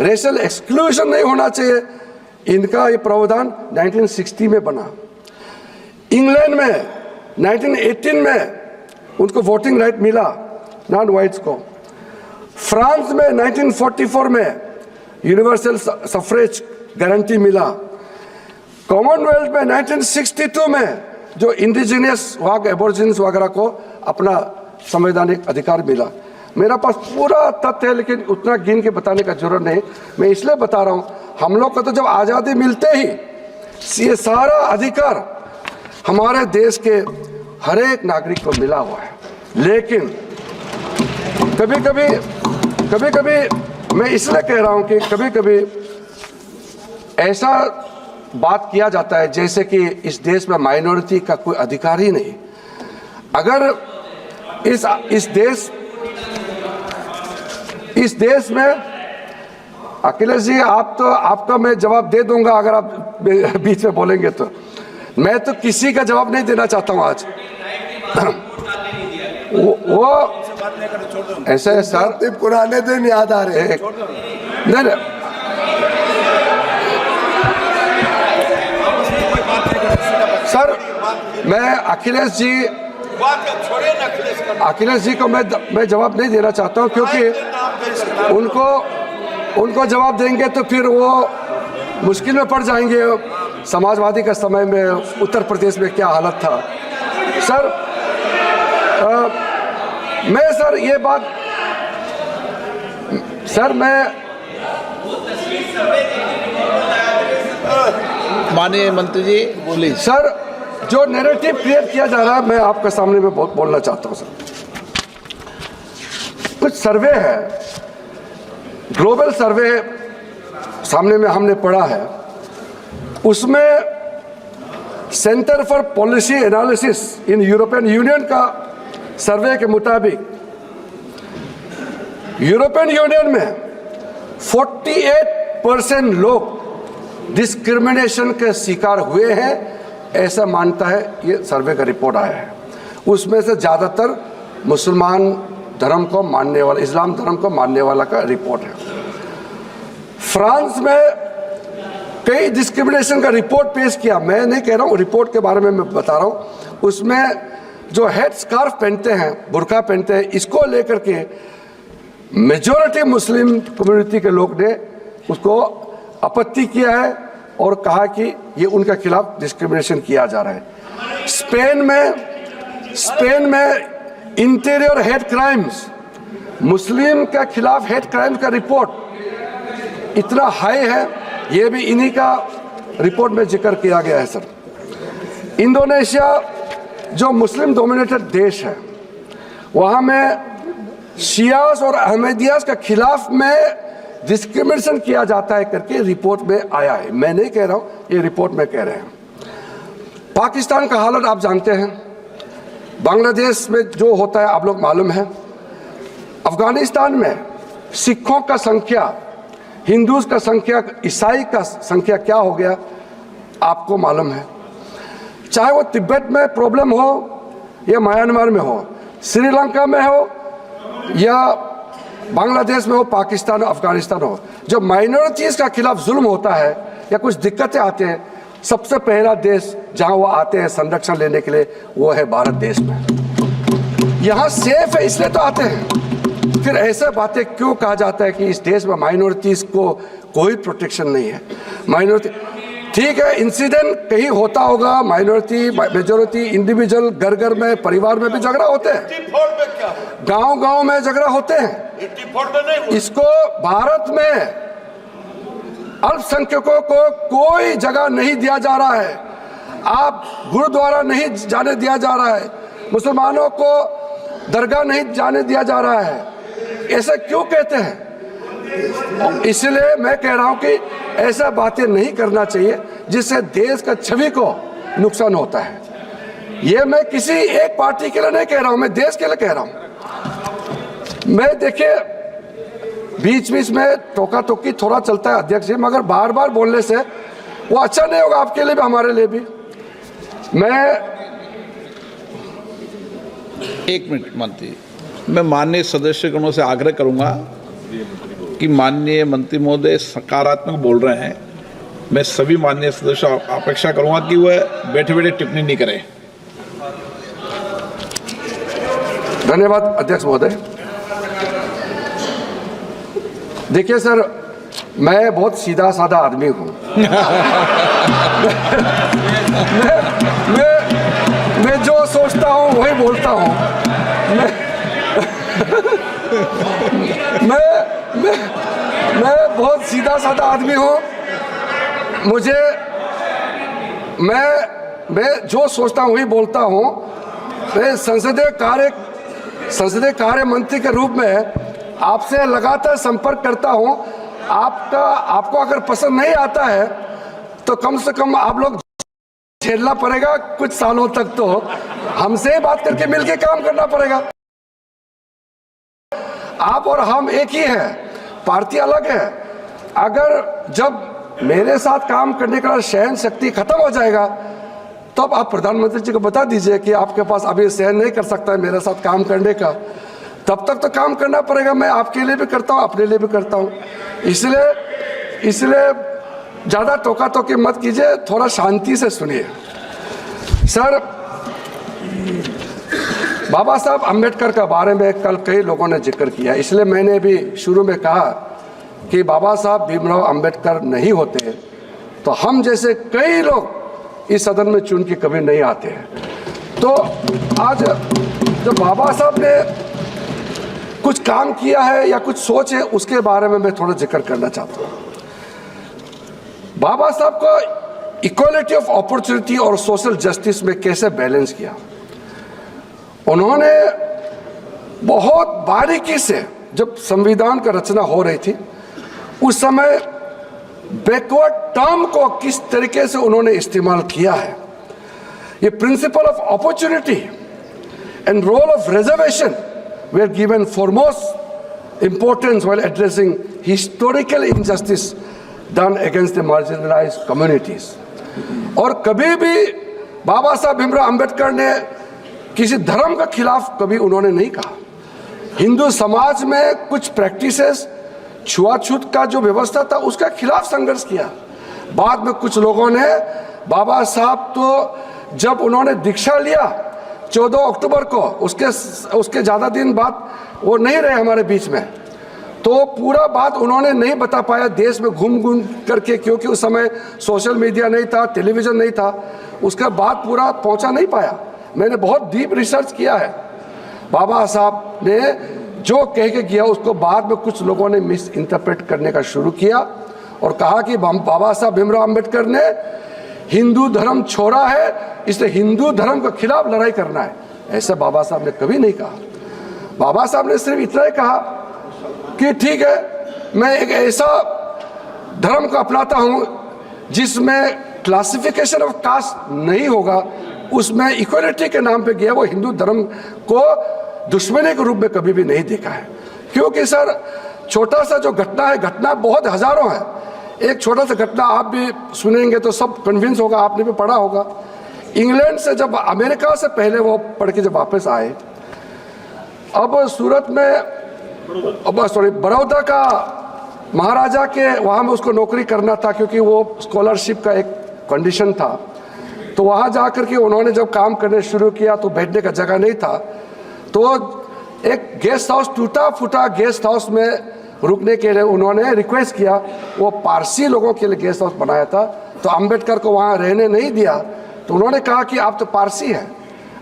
Racial exclusion नहीं होना चाहिए, इनका ये प्रावधान 1960 में बना। इंग्लैंड में 1918 में उनको वोटिंग राइट मिला नॉन वाइट्स को। फ्रांस में 1944 में यूनिवर्सल सफरेज गारंटी मिला। कॉमनवेल्थ में 1962 में जो इंडिजिनियस वहाँ के एबोरिजिन्स वगैरह को अपना संवैधानिक अधिकार मिला। मेरा पास पूरा तथ्य है, लेकिन उतना गिन के बताने का जरूरत नहीं। मैं इसलिए बता रहा हूँ, हम लोग को तो जब आज़ादी मिलते ही ये सारा अधिकार हमारे देश के हर एक नागरिक को मिला हुआ है। लेकिन कभी कभी मैं इसलिए कह रहा हूँ कि कभी कभी ऐसा बात किया जाता है जैसे कि इस देश में माइनॉरिटी का कोई अधिकार ही नहीं। अगर इस देश में अखिलेश जी, आपका मैं जवाब दे दूंगा अगर आप बीच में बोलेंगे तो। मैं तो किसी का जवाब नहीं देना चाहता हूं आज। वो ऐसे है सर, पुराने दिन याद आ रहे हैं। नहीं, सर मैं अखिलेश जी को मैं जवाब नहीं देना चाहता हूं, क्योंकि उनको जवाब देंगे तो फिर वो मुश्किल में पड़ जाएंगे। समाजवादी का समय में उत्तर प्रदेश में क्या हालत था सर। मैं सर ये बात सर मैं माननीय मंत्री जी बोलिए। सर जो नैरेटिव क्रिएट किया जा रहा है, मैं आपके सामने में बोलना चाहता हूं सर। कुछ सर्वे है, ग्लोबल सर्वे सामने में हमने पढ़ा है, उसमें centre for policy analysis in European union का सर्वे के मुताबिक यूरोपियन यूनियन में 48% लोग डिस्क्रिमिनेशन के शिकार हुए हैं, ऐसा मानता है ये सर्वे का रिपोर्ट आया है। उसमें से ज़्यादातर मुसलमान धर्म को मानने वाला, इस्लाम धर्म को मानने वाला का रिपोर्ट है। फ्रांस में कई डिस्क्रिमिनेशन का रिपोर्ट पेश किया। मैं नहीं कह रहा हूँ, रिपोर्ट के बारे में मैं बता रहा हूँ। उसमें जो हेड स्कार्फ पहनते हैं, बुर्का पहनते हैं, इसको लेकर के मेजॉरिटी मुस्लिम कम्युनिटी के लोग ने उसको आपत्ति किया है और कहा कि ये उनके खिलाफ डिस्क्रिमिनेशन किया जा रहा है। स्पेन में इंटीरियर हेड क्राइम्स, मुस्लिम के खिलाफ हेड क्राइम का रिपोर्ट इतना हाई है, ये भी इन्हीं का रिपोर्ट में जिक्र किया गया है सर। इंडोनेशिया जो मुस्लिम डोमिनेटेड देश है, वहाँ में शियास और अहमदियास के खिलाफ में डिस्क्रिमिनेशन किया जाता है करके रिपोर्ट में आया है। मैं नहीं कह रहा हूँ, ये रिपोर्ट में कह रहे हैं। पाकिस्तान का हालत आप जानते हैं, बांग्लादेश में जो होता है आप लोग मालूम है, अफगानिस्तान में सिखों का संख्या, हिंदूज का संख्या, ईसाई का संख्या क्या हो गया आपको मालूम है। चाहे वो तिब्बत में प्रॉब्लम हो या म्यांमार में हो, श्रीलंका में हो या बांग्लादेश में हो, पाकिस्तान हो, अफगानिस्तान हो, जो माइनॉरिटीज़ का खिलाफ जुल्म होता है या कुछ दिक्कतें आते हैं, सबसे पहला देश जहां वो आते हैं संरक्षण लेने के लिए वो है भारत देश में। यहाँ सेफ है इसलिए तो आते हैं। फिर ऐसे बातें क्यों कहा जाता है कि इस देश में माइनॉरिटीज़ को कोई प्रोटेक्शन नहीं है। माइनॉरिटी ठीक है, इंसिडेंट कहीं होता होगा, माइनॉरिटी मेजॉरिटी इंडिविजुअल घर घर में परिवार में भी झगड़ा होते हैं, गांव में झगड़ा होते हैं। इसको भारत में अल्पसंख्यकों को कोई जगह नहीं दिया जा रहा है। आप गुरुद्वारा नहीं जाने दिया जा रहा है, मुसलमानों को दरगाह नहीं जाने दिया जा रहा है। ऐसा क्यों कहते हैं? इसलिए मैं कह रहा हूं कि ऐसा बातें नहीं करना चाहिए जिससे देश का छवि को नुकसान होता है। ये मैं किसी एक पार्टी के लिए नहीं कह रहा हूं, मैं देश के लिए कह रहा हूं। मैं देखिए बीच में टोका टोकी थोड़ा चलता है अध्यक्ष जी, मगर बार बार बोलने से वो अच्छा नहीं होगा आपके लिए भी हमारे लिए भी। मैं एक मिनट मंत्री, मैं माननीय सदस्यगणों से आग्रह करूंगा कि माननीय मंत्री महोदय सकारात्मक बोल रहे हैं। मैं सभी माननीय सदस्यों अपेक्षा करूंगा कि वह बैठे बैठे टिप्पणी नहीं करें। धन्यवाद अध्यक्ष महोदय। देखिए सर, मैं बहुत सीधा साधा आदमी हूँ। मैं जो सोचता हूँ वही बोलता हूँ। मैं बहुत सीधा साधा आदमी हूँ। मैं जो सोचता हूँ वही बोलता हूँ। मैं संसदीय कार्य मंत्री के रूप में आपसे लगातार संपर्क करता हूँ। आपको अगर पसंद नहीं आता है तो कम से कम आप लोग झेलना पड़ेगा कुछ सालों तक। तो हमसे बात करके मिलके काम करना पड़ेगा। आप और हम एक ही हैं, पार्टी अलग है। अगर जब मेरे साथ काम करने का सहन शक्ति खत्म हो जाएगा तो आप प्रधानमंत्री जी को बता दीजिए कि आपके पास अभी सहन नहीं कर सकता है मेरे साथ काम करने का। तब तक तो काम करना पड़ेगा। मैं आपके लिए भी करता हूँ, अपने लिए भी करता हूँ। इसलिए ज़्यादा टोका टोकी मत कीजिए, थोड़ा शांति से सुनिए। सर, बाबा साहब अम्बेडकर के बारे में कल कई लोगों ने जिक्र किया, इसलिए मैंने भी शुरू में कहा कि बाबा साहब भीमराव अम्बेडकर नहीं होते तो हम जैसे कई लोग इस सदन में चुन के कभी नहीं आते हैं। तो आज जो बाबा साहब ने कुछ काम किया है या कुछ सोच है, उसके बारे में मैं थोड़ा जिक्र करना चाहता हूँ। बाबा साहब को इक्वालिटी ऑफ अपॉर्चुनिटी और सोशल जस्टिस में कैसे बैलेंस किया, उन्होंने बहुत बारीकी से, जब संविधान का रचना हो रही थी उस समय बैकवर्ड टर्म को किस तरीके से उन्होंने इस्तेमाल किया है। ये principle of opportunity and role of reservation were given foremost importance while addressing historical injustice done against the marginalized communities। और कभी भी बाबा साहब भीमराव अंबेडकर ने किसी धर्म के खिलाफ कभी उन्होंने नहीं कहा। हिंदू समाज में कुछ प्रैक्टिसेस, छुआछूत का जो व्यवस्था था उसका खिलाफ संघर्ष किया। बाद में कुछ लोगों ने, बाबा साहब तो जब उन्होंने दीक्षा लिया 14 अक्टूबर को, उसके ज़्यादा दिन बाद वो नहीं रहे हमारे बीच में, तो पूरा बात उन्होंने नहीं बता पाया देश में घूम घूम करके, क्योंकि उस समय सोशल मीडिया नहीं था, टेलीविज़न नहीं था। उसका बात पूरा पहुंचा नहीं पाया। मैंने बहुत डीप रिसर्च किया है। बाबा साहब ने जो कह के किया उसको बाद में कुछ लोगों ने मिस इंटरप्रेट करने का शुरू किया और कहा कि बाबा साहब भीमराव अम्बेडकर ने हिंदू धर्म छोड़ा है, इसलिए हिंदू धर्म के खिलाफ लड़ाई करना है। ऐसा बाबा साहब ने कभी नहीं कहा। बाबा साहब ने सिर्फ इतना ही कहा कि ठीक है, मैं एक ऐसा धर्म को अपनाता हूं जिसमें क्लासिफिकेशन ऑफ कास्ट नहीं होगा, उसमें इक्वलिटी के नाम पे गया। वो हिंदू धर्म को दुश्मनी के रूप में कभी भी नहीं देखा है। क्योंकि सर, छोटा सा जो घटना है, घटना बहुत हजारों है। एक छोटा सा घटना आप भी सुनेंगे तो सब कन्विंस होगा, आपने भी पढ़ा होगा। इंग्लैंड से जब, अमेरिका से पहले वो पढ़ के जब वापस आए, अब सूरत में, बड़ौदा का महाराजा के वहाँ में उसको नौकरी करना था, क्योंकि वो स्कॉलरशिप का एक कंडीशन था। तो वहाँ जा कर के उन्होंने जब काम करने शुरू किया तो बैठने का जगह नहीं था, तो एक गेस्ट हाउस, टूटा फूटा गेस्ट हाउस में रुकने के लिए उन्होंने रिक्वेस्ट किया। वो पारसी लोगों के लिए गेस्ट हाउस बनाया था, तो अंबेडकर को वहाँ रहने नहीं दिया। तो उन्होंने कहा कि आप तो पारसी हैं,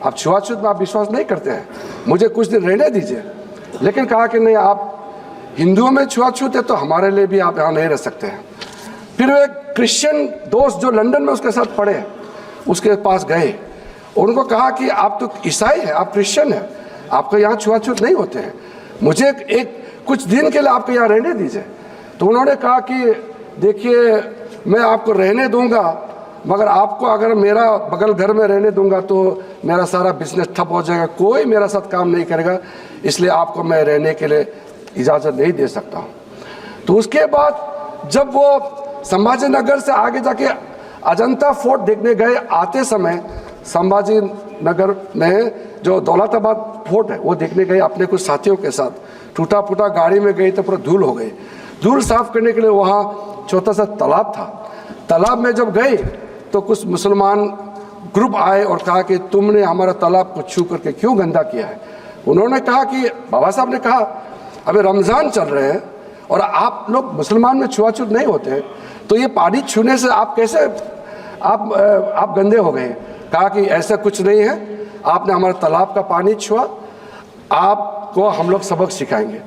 आप छुआछूत में आप विश्वास नहीं करते हैं, मुझे कुछ दिन रहने दीजिए। लेकिन कहा कि नहीं, आप हिंदुओं में छुआछूत है तो हमारे लिए भी आप यहाँ नहीं रह सकते हैं। फिर वो एक क्रिश्चियन दोस्त जो लंदन में उसके साथ पढ़े, उसके पास गए, उनको कहा कि आप तो ईसाई हैं, आप क्रिश्चियन हैं, आपको यहाँ छुआछूत नहीं होते हैं, मुझे एक कुछ दिन के लिए आपको यहाँ रहने दीजिए। तो उन्होंने कहा कि देखिए, मैं आपको रहने दूंगा, मगर आपको अगर मेरा बगल घर में रहने दूंगा तो मेरा सारा बिजनेस ठप हो जाएगा, कोई मेरा साथ काम नहीं करेगा, इसलिए आपको मैं रहने के लिए इजाज़त नहीं दे सकता हूँ। तो उसके बाद जब वो संभाजी नगर से आगे जाके अजंता फोर्ट देखने गए, आते समय संभाजी नगर में जो दौलताबाद फोर्ट है वो देखने गए अपने कुछ साथियों के साथ। टूटा फूटा गाड़ी में गई तो पूरा धूल हो गई। धूल साफ करने के लिए वहाँ छोटा सा तालाब था। तालाब में जब गए तो कुछ मुसलमान ग्रुप आए और कहा कि तुमने हमारा तालाब को छू करके क्यों गंदा किया है। उन्होंने कहा कि बाबा साहब ने कहा अभी रमज़ान चल रहे हैं और आप लोग मुसलमान में छुआछूत नहीं होते हैं, तो ये पानी छूने से आप कैसे आप गंदे हो गए। कहा कि ऐसा कुछ नहीं है, आपने हमारे तालाब का पानी छुआ, आपको हम लोग सबक सिखाएंगे।